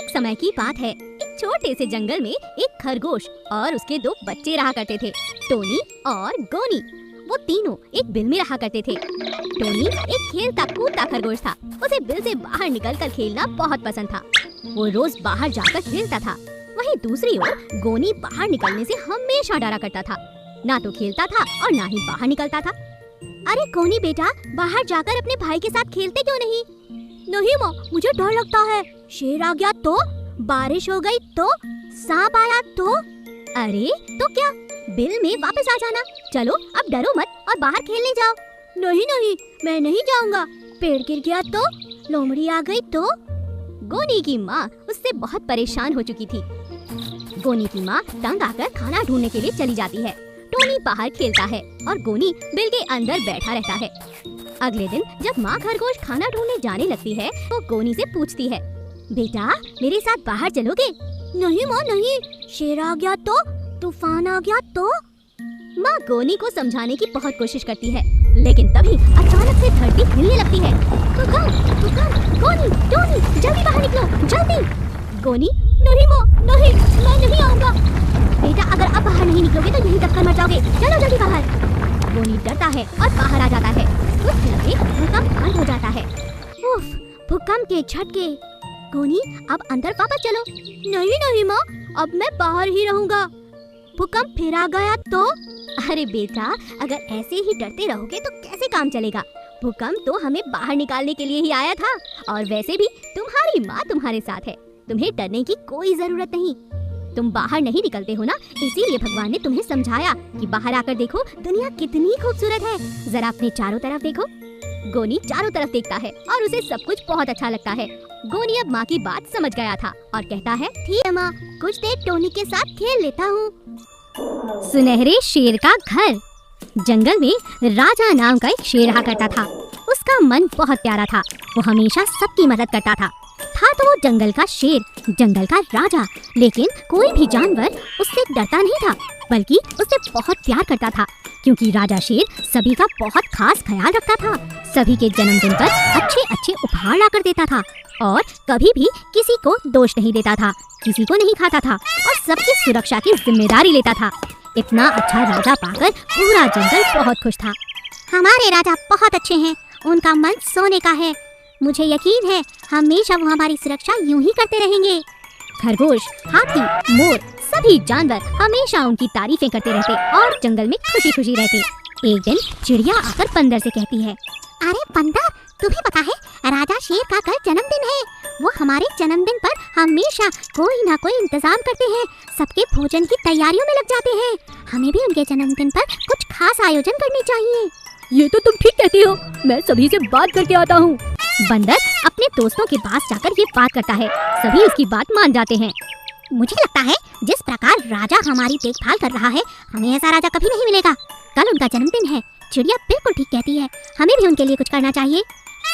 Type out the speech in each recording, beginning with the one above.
एक समय की बात है। एक छोटे से जंगल में एक खरगोश और उसके दो बच्चे रहा करते थे, टोनी और गोनी। वो तीनों एक बिल में रहा करते थे। टोनी एक खेलता कूदता खरगोश था। उसे बिल से बाहर निकलकर खेलना बहुत पसंद था। वो रोज बाहर जाकर खेलता था। वहीं दूसरी ओर गोनी बाहर निकलने से हमेशा डरा करता था। ना तो खेलता था और ना ही बाहर निकलता था। अरे गोनी बेटा, बाहर जाकर अपने भाई के साथ खेलते क्यों नहीं? नहीं माँ, मुझे डर लगता है। शेर आ गया तो, बारिश हो गई तो, सांप आया तो। अरे तो क्या, बिल में वापस आ जाना। चलो अब डरो मत और बाहर खेलने जाओ। नहीं नहीं, मैं नहीं जाऊंगा। पेड़ गिर गया तो, लोमड़ी आ गई तो। गोनी की माँ उससे बहुत परेशान हो चुकी थी। गोनी की माँ तंग आकर खाना ढूंढने के लिए चली जाती है। टोनी बाहर खेलता है और गोनी बिल के अंदर बैठा रहता है। अगले दिन जब माँ खरगोश खाना ढूंढने जाने लगती है तो गोनी से पूछती है, बेटा मेरे साथ बाहर चलोगे? नहीं माँ नहीं, शेर आ गया तो, तूफान आ गया तो। माँ गोनी को समझाने की बहुत कोशिश करती है, लेकिन तभी अचानक से धरती हिलने लगती है। गोनी, टोनी, जल्दी बाहर निकलो, जल्दी। गोनी, नहीं माँ नहीं, मैं नहीं आऊंगा। बेटा अगर अब बाहर नहीं निकलोगे तो यहीं दबकर मर जाओगे। चलो जल्दी बाहर। गोनी डरता है और बाहर आ जाता है। कुछ देर में भूकंप बंद हो जाता है। उफ, भूकंप के झटके। गोनी अब अंदर वापस चलो। नहीं नहीं माँ, अब मैं बाहर ही रहूंगा। भूकंप फिर आ गया तो? अरे बेटा, अगर ऐसे ही डरते रहोगे तो कैसे काम चलेगा? भूकंप तो हमें बाहर निकालने के लिए ही आया था, और वैसे भी तुम्हारी माँ तुम्हारे साथ है। तुम्हें डरने की कोई जरूरत नहीं। तुम बाहर नहीं निकलते हो ना, इसीलिए भगवान ने तुम्हें समझाया कि बाहर आकर देखो दुनिया कितनी खूबसूरत है। जरा अपने चारों तरफ देखो। गोनी चारों तरफ देखता है और उसे सब कुछ बहुत अच्छा लगता है। गोनी अब माँ की बात समझ गया था और कहता है, ठीक है माँ, कुछ देर टोनी के साथ खेल लेता हूँ। सुनहरे शेर का घर। जंगल में राजा नाम का एक शेर रहा करता था। उसका मन बहुत प्यारा था। वो हमेशा सबकी मदद करता था तो वो जंगल का शेर, जंगल का राजा। लेकिन कोई भी जानवर उससे डरता नहीं था, बल्कि उससे बहुत प्यार करता था, क्योंकि राजा शेर सभी का बहुत खास ख्याल रखता था। सभी के जन्मदिन पर अच्छे अच्छे उपहार लाकर देता था और कभी भी किसी को दोष नहीं देता था, किसी को नहीं खाता था और सबकी सुरक्षा की जिम्मेदारी लेता था। इतना अच्छा राजा पाकर पूरा जंगल बहुत खुश था। हमारे राजा बहुत अच्छे हैं, उनका मन सोने का है। मुझे यकीन है हमेशा वो हमारी सुरक्षा यूं ही करते रहेंगे। खरगोश, हाथी, मोर, सभी जानवर हमेशा उनकी तारीफें करते रहते और जंगल में खुशी खुशी रहते। एक दिन चिड़िया आकर बंदर से कहती है, अरे बंदर, तुम्हें पता है राजा शेर का कल जन्मदिन है। वो हमारे जन्मदिन पर हमेशा कोई ना कोई इंतजाम करते हैं, सबके भोजन की तैयारियों में लग जाते हैं। हमें भी उनके जन्मदिन पर कुछ खास आयोजन करने चाहिए। ये तो तुम ठीक कहती हो, मैं सभी से बात करके आता हूँ। बंदर अपने दोस्तों के पास जाकर ये बात करता है। सभी उसकी बात मान जाते हैं। मुझे लगता है जिस प्रकार राजा हमारी देखभाल कर रहा है, हमें ऐसा राजा कभी नहीं मिलेगा। कल उनका जन्मदिन है। चिड़िया बिल्कुल ठीक कहती है, हमें भी उनके लिए कुछ करना चाहिए।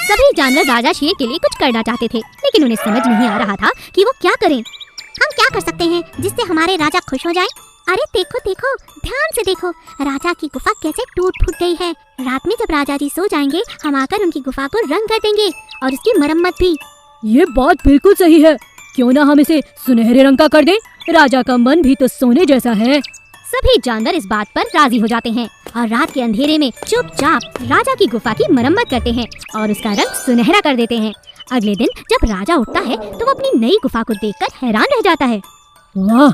सभी जानवर राजा शेर के लिए कुछ करना चाहते थे, लेकिन उन्हें समझ नहीं आ रहा था कि वो क्या करें। हम क्या कर सकते हैं जिससे हमारे राजा खुश हो जाएं? अरे देखो देखो, ध्यान से देखो, राजा की गुफा कैसे टूट फूट गई है। रात में जब राजा जी सो जाएंगे, हम आकर उनकी गुफा को रंग कर देंगे और उसकी मरम्मत भी। ये बात बिल्कुल सही है, क्यों ना हम इसे सुनहरे रंग का कर दें? राजा का मन भी तो सोने जैसा है। सभी जानवर इस बात पर राजी हो जाते हैं और रात के अंधेरे में चुपचाप राजा की गुफा की मरम्मत करते हैं और उसका रंग सुनहरा कर देते हैं। अगले दिन जब राजा उठता है तो वो अपनी नई गुफा को देखकर हैरान रह जाता है। वाह,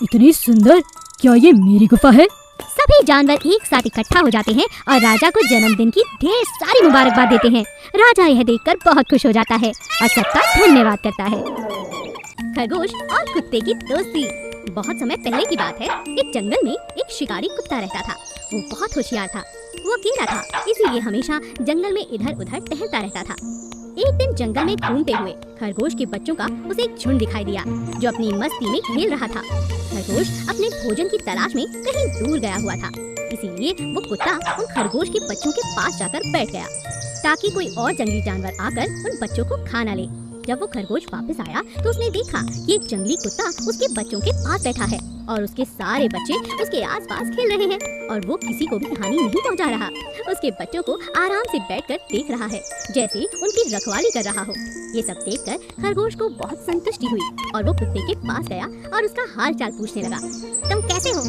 इतनी सुंदर, क्या ये मेरी गुफा है? सभी जानवर एक साथ इकट्ठा हो जाते हैं और राजा को जन्मदिन की ढेर सारी मुबारकबाद देते हैं। राजा यह देखकर बहुत खुश हो जाता है और सबका धन्यवाद करता है। खरगोश और कुत्ते की दोस्ती। बहुत समय पहले की बात है। एक जंगल में एक शिकारी कुत्ता रहता था। वो बहुत होशियार था। वो अकेला था, इसीलिए हमेशा जंगल में इधर उधर टहलता रहता था। एक दिन जंगल में घूमते हुए खरगोश के बच्चों का उसे एक झुंड दिखाई दिया जो अपनी मस्ती में खेल रहा था। खरगोश अपने भोजन की तलाश में कहीं दूर गया हुआ था, इसीलिए वो कुत्ता उन खरगोश के बच्चों के पास जाकर बैठ गया ताकि कोई और जंगली जानवर आकर उन बच्चों को खा न ले। जब वो खरगोश वापस आया तो उसने देखा कि एक जंगली कुत्ता उसके बच्चों के पास बैठा है और उसके सारे बच्चे उसके आसपास खेल रहे हैं और वो किसी को भी हानि नहीं पहुंचा रहा। उसके बच्चों को आराम से बैठकर देख रहा है, जैसे उनकी रखवाली कर रहा हो। ये सब देखकर खरगोश को बहुत संतुष्टि हुई और वो कुत्ते के पास गया और उसका हाल चाल पूछने लगा। तुम कैसे हो?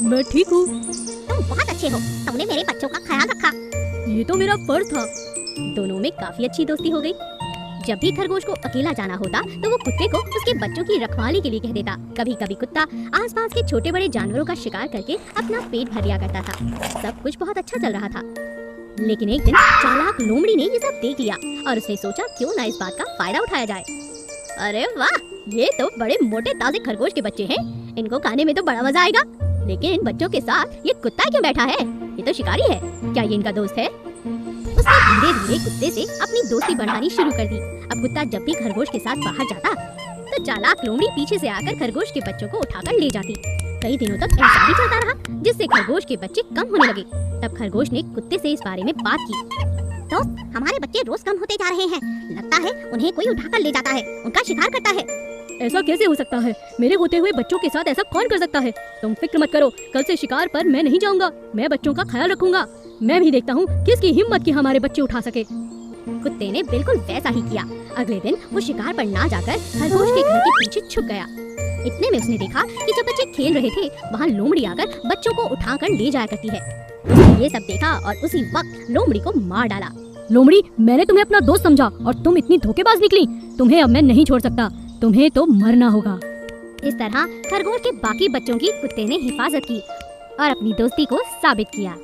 मैं ठीक हूँ। तुम बहुत अच्छे हो, तुमने मेरे बच्चों का ख्याल रखा। ये तो मेरा फर्ज था। दोनों में काफी अच्छी दोस्ती हो गई। जब भी खरगोश को अकेला जाना होता तो वो कुत्ते को उसके बच्चों की रखवाली के लिए कह देता। कभी कभी कुत्ता आसपास के छोटे बड़े जानवरों का शिकार करके अपना पेट भर लिया करता था। सब कुछ बहुत अच्छा चल रहा था, लेकिन एक दिन चालाक लोमड़ी ने ये सब देख लिया और उसने सोचा क्यों ना इस बात का फायदा उठाया जाए। अरे वाह, ये तो बड़े मोटे ताजे खरगोश के बच्चे हैं, इनको खाने में तो बड़ा मजा आएगा। लेकिन इन बच्चों के साथ ये कुत्ता क्यों बैठा है? ये तो शिकारी है, क्या ये इनका दोस्त है? उसने धीरे धीरे कुत्ते से अपनी दोस्ती बढ़ानी शुरू कर दी। अब कुत्ता जब भी खरगोश के साथ बाहर जाता तो चालाक लोमड़ी पीछे से आकर खरगोश के बच्चों को उठाकर ले जाती। कई दिनों तक ऐसा ही चलता रहा, जिससे खरगोश के बच्चे कम होने लगे। तब खरगोश ने कुत्ते से इस बारे में बात की। दोस्त, हमारे बच्चे रोज कम होते जा रहे हैं, लगता है उन्हें कोई उठाकर ले जाता है, उनका शिकार करता है। ऐसा कैसे हो सकता है? मेरे होते हुए बच्चों के साथ ऐसा कौन कर सकता है? तुम फिक्र मत करो, कल से शिकार पर मैं नहीं जाऊंगा। मैं बच्चों का ख्याल रखूंगा। मैं भी देखता हूँ किसकी हिम्मत की हमारे बच्चे उठा सके। कुत्ते ने बिल्कुल वैसा ही किया। अगले दिन वो शिकार पर ना जाकर खरगोश के घर के पीछे छुप गया। इतने में उसने देखा कि जब बच्चे खेल रहे थे वहाँ लोमड़ी आकर बच्चों को उठाकर ले जाया करती है। उसने ये सब देखा और उसी वक्त लोमड़ी को मार डाला। लोमड़ी, मैंने तुम्हें अपना दोस्त समझा और तुम इतनी धोखेबाज निकली। तुम्हें अब मैं नहीं छोड़ सकता, तुम्हें तो मरना होगा। इस तरह खरगोश के बाकी बच्चों की कुत्ते ने हिफाजत की और अपनी दोस्ती को साबित किया।